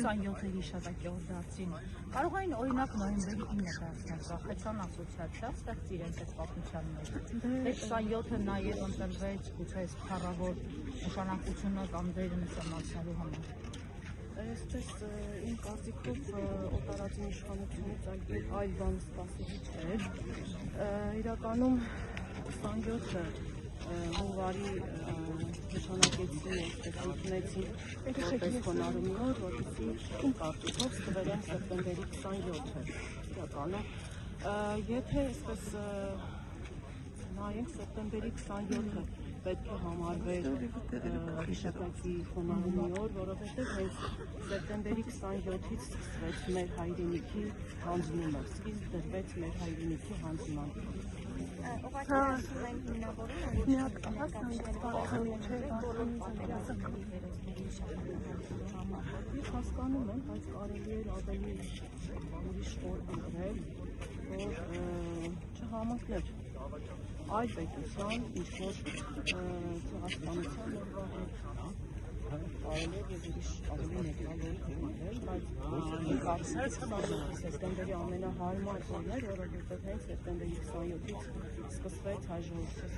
27-ը հիշատակի օր դարձին։ Կարող էին օրինակ նոյեմբերի 9-ը դարձնել, վախեցան ասոցիացիա ստեղծի իրենց այդ պատմության մեջ։ Թե 27-ը նաև ընտրվեց գուցե այս փառավոր նշանակությունը կամ դերը նշանակելու համար։ Այսպես իմ կարծիքով օտարածին իշխանությունից այլ բան սպասելի չէր։ Իրականում 27-ը հունվարի նշանակեցին ընդունեցին որպես խոնարհումի օր, որպեսզի իմ կարծիքով ստվերեն սեպտեմբերի 27-ը։ Իրականում, եթե այսպես նայենք սեպտեմբերի 27-ը պետք է համարվեր հիշատակի խոնարհումի օր, որովհետև հենց սեպտեմբերի 27-ից սկսվեց մեր հայրենիքի հանձնումը, սկիզբ դրվեց մեր հայրենիքի հանձնման։ Ուղղակի ասում են հիմնավորում, Ես հասկանում եմ, բայց կարելի էր ավելի ուրիշ օր ընտրել, որ չհամընկներ այլ պետության, ինչ-որ ցեղասպանության օրվա հետ, կարելի էր և ուրիշ ավելի ներկայորդ ընտրել, բայց սեպտեմբերի ամենահարմար օրն էր, որովհետև հենց սեպտեմբերի 27-ից սկսվեց հայ ժողովրդի